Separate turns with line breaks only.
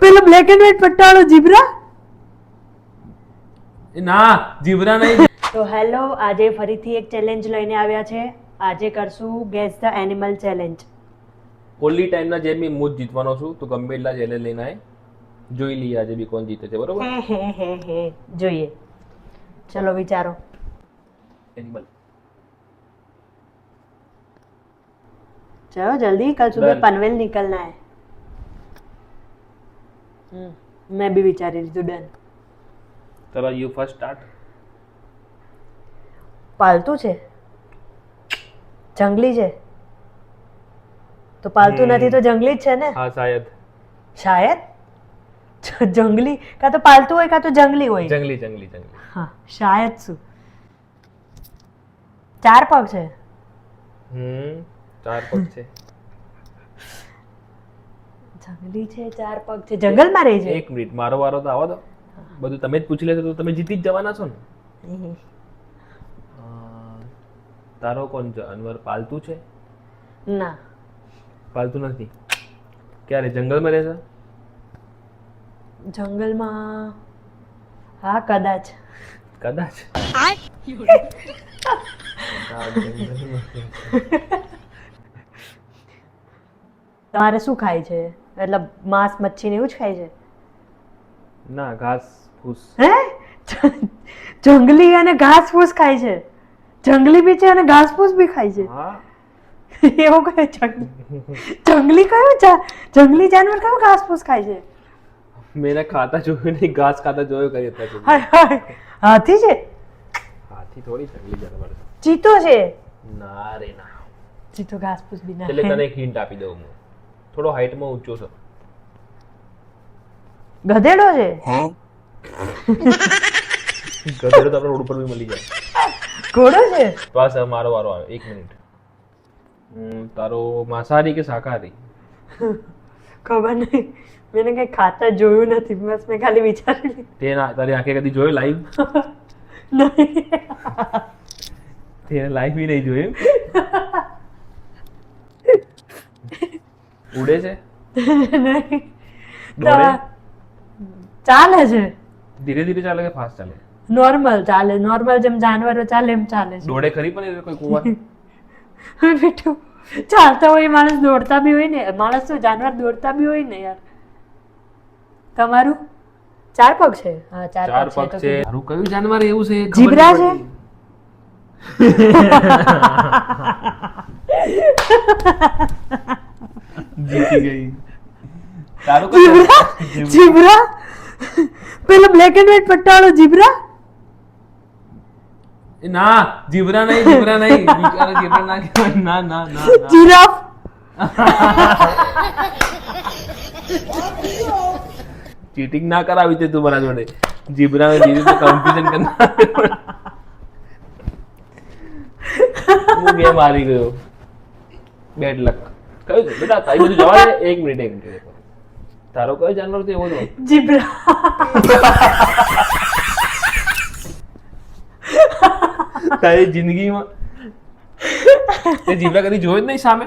પેલો black and white પટ્ટાવાળો zebra?
ના, zebra નહીં.
તો હેલો, આજે ફરીથી એક ચેલેન્જ લઈને આવ્યા છે. આજે કરશું guess the animal challenge.
Only ટાઈમના જેમ હું જ જીતવાનો છું, તો ગમે એટલા ચેલેન્જ લઈને આય. જોઈ લઈએ આજે બી કોણ જીતે છે, બરોબર?
હે જોઈએ. ચલો વિચારો.
એનિમલ.
चलो जल्दी, कल सुबह
Done.
पनवेल निकलना है. मैं भी विचारी रही थी. डन.
ચલો યુ ફર્સ્ટ સ્ટાર્ટ.
पालतू છે? જંગલી છે? તો પાલતુ નથી તો જંગલી જ છે ને?
હા, શાયદ
શાયદ જંગલી કાં તો પાલતુ હોય કાં તો જંગલી હોય.
જંગલી જંગલી જંગલી.
હા, શાયદ શું? 4 પગ છે?
4 પગ છે.
જંગલી છે, 4 પગ છે, જંગલમાં રહે છે.
એક મિનિટ, મારો વારો તો આવો દો. બધું તમે જ પૂછી લેશો તો તમે જીતી જ જવાના છો ને. તારો કોણ જાનવર પાલતુ છે?
ના.
પાલતુ નથી. ક્યારે જંગલમાં રહેશે?
જંગલમાં હા કદાચ.
કદાચ.
તમારે શું ખાય છે? એટલે માંસ મચ્છી ને એવું જ ખાય છે?
ના, ઘાસ ફૂસ.
હે? જંગલી અને ઘાસ ફૂસ ખાય છે? જંગલી બી છે અને ઘાસ ફૂસ બી ખાય છે?
હા.
એવું કયું જંગલી કયું જંગલી જાનવર કયું ઘાસ ફૂસ ખાય છે?
મેં ખાતા જોયું નહીં, ઘાસ ખાતા જોયું કરી હતા.
હાય હાય, હાથી છે?
હાથી થોડી જંગલી જાનવર છે.
ચીતો છે?
ના રે ના.
ચીતો ઘાસ ફૂસ બી ના
એટલે
ખાય.
તને એક હિન્ટ આપી દઉં હું. થોડો હાઈટમાં ઊંચો છે.
ગધેડો છે?
ગધેડો તો આપણે રોડ ઉપર બી મળી જાય.
ઘોડો છે?
બસ હવે મારો વારો આવ્યો. એક મિનિટ. તારો માંસાહારી કે શાકાહારી?
ખબર નહીં, મેં કઈ ખાતા જોયું નથી, બસ મેં ખાલી વિચારી લીધું.
તે તારી આંખે કદી જોયો લાઈવ?
નહીં.
તે લાઈવ બી નહીં જોયું? ઉડે છે?
નહીં.
દોડે?
ચાલે છે,
ધીરે ધીરે ચાલે કે ફાસ્ટ ચાલે?
નોર્મલ ચાલે, નોર્મલ જેમ જાનવરો ચાલે એમ ચાલે છે.
દોડે ખરી પણ એ કોઈ કુવા?
હવે બેટું, ચાલતા હોય માણસ દોડતા બી હોય ને, માણસ તો જાનવર દોડતા બી હોય ને યાર. તમારું 4 પગ છે? હા, 4
4
પગ
પગ
છે.
છે. તારું કયું જાનવર એવું છે? ખબર
જીબ્રા
નહીં
છે?
પડતી. જીતી ગઈ. તારું કયું?
જીબ્રા? પેલો બ્લેક એન્ડ વ્હાઈટ પટ્ટાવાળો જીબ્રા?
ના, જીબ્રા નહીં, જીબ્રા નહીં. વિચારો જીબ્રા ના કહેવાય. ના ના ના ના.
જીરાફ?
ચીટિંગ ના કરાવી તે તું મારા જોડે. જીબ્રા ને જીરી તો કન્ફ્યુઝન કરના. હું ગેમ હારી ગયો. બેડ લક. કયું છે બેટા? તારી બધું જવા દે. એક મિનિટ. તારો કયો જાનવર છે એવો તો?
જીબ્રા.
તારી જિંદગીમાં તે જીબ્રા કદી જોયો જ નહીં સામે?